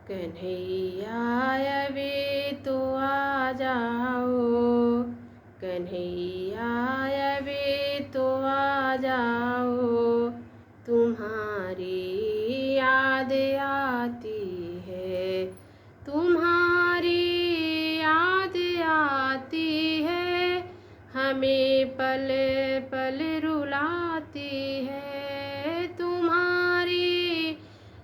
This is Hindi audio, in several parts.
कन्हैया अभी तो आ जाओ, कन्हैया अभी तो आ जाओ, तुम्हारी याद आती है, तुम्हारी याद आती है, हमें पल पल रुलाती है, तुम्हारी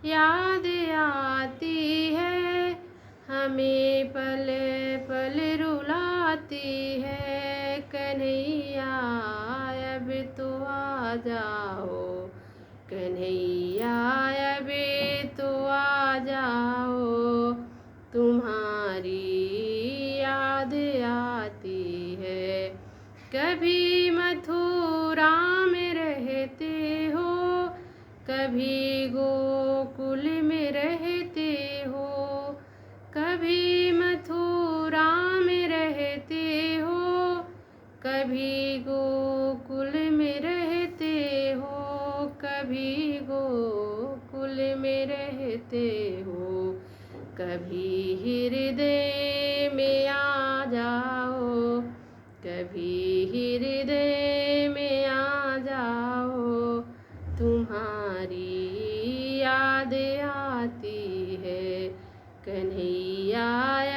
याद आती है, हमें पल पल रुलाती है। कन्हैया अब तो आ जाओ, कन्हैया अब तो आ जाओ, तुम्हारी याद आती है। कभी मथुरा में रहते हो, कभी गोकुल में रहते हो, कभी मथुरा में रहते हो, कभी गोकुल में रहते हो, कभी गोकुल में रहते हो, कभी हृदय में आ जाओ, कभी हृदय में आ जाओ, तुम्हारी याद आती है। कन्हैया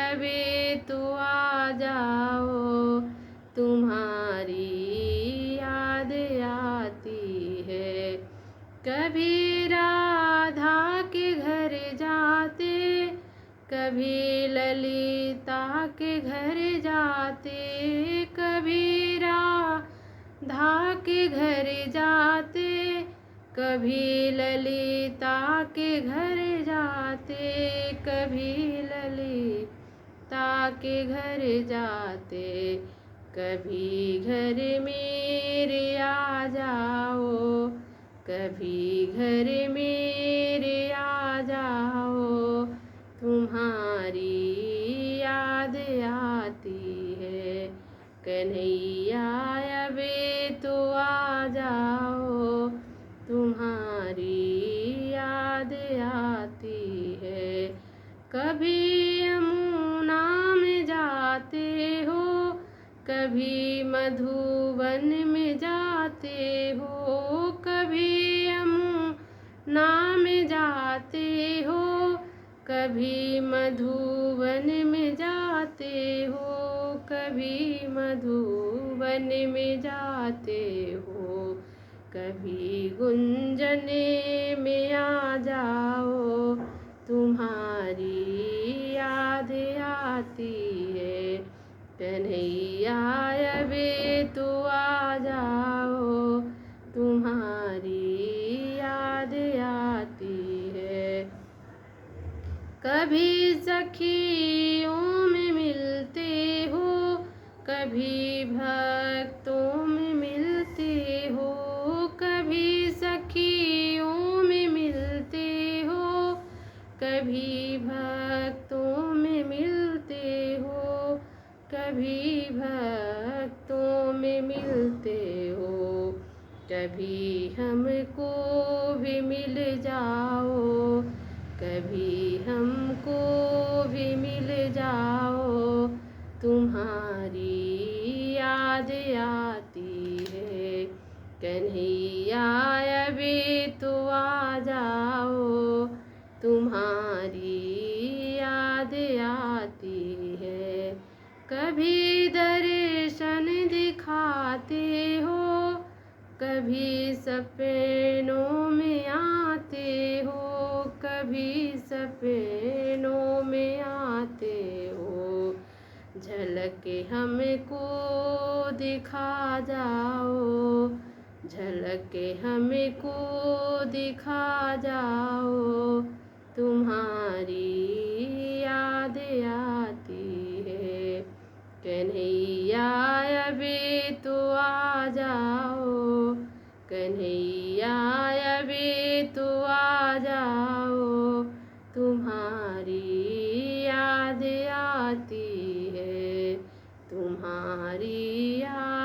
अभी तो आ जाओ, तुम्हारी याद आती है। कभी राधा के घर जाते, कभी ललिता के घर जाते, कभी राधा के घर जाते, कभी ललिता के घर जाते, कभी ललिता के घर जाते, कभी घर मेरे आ जाओ, कभी घर मेरे आ जाओ, तुम्हारी याद आती है। कन्हैया अभी तो आ जाओ, तुम्हारी याद आती है। कभी यमुना में जाते हो, कभी मधुबन में जाते हो, कभी यमुना में जाते हो, कभी मधुबन में जाते हो, कभी मधुबन में जाते हो, कभी गुंजने में आ जाओ, तुम्हारी याद आती है। कन्हैया अभी तो आ जाओ, तुम्हारी याद आती है। कभी सखियों में मिलते हो, कभी भक्तों में मिलते हो, कभी सखियों में मिलते हो, कभी भक्तों में मिलते हो, कभी भक्तों में मिलते हो, कभी हमको भी मिल जाओ, कभी हमको भी मिल जाओ, तुम्हारी याद आती है। कन्हैया अभी तो आ जाओ, तुम्हारी याद आती है। कभी दर्शन दिखाते हो, कभी सपनों में आते हो, कभी सपनों में आते हो, झलक हमको दिखा जाओ, झलक हमको दिखा जाओ, तुम्हारी याद आती है। कन्हैया अभी तो आ जाओ, कन्हैया अभी तो आ जाओ, तुम्हारी याद आती है, तुम्हारी याद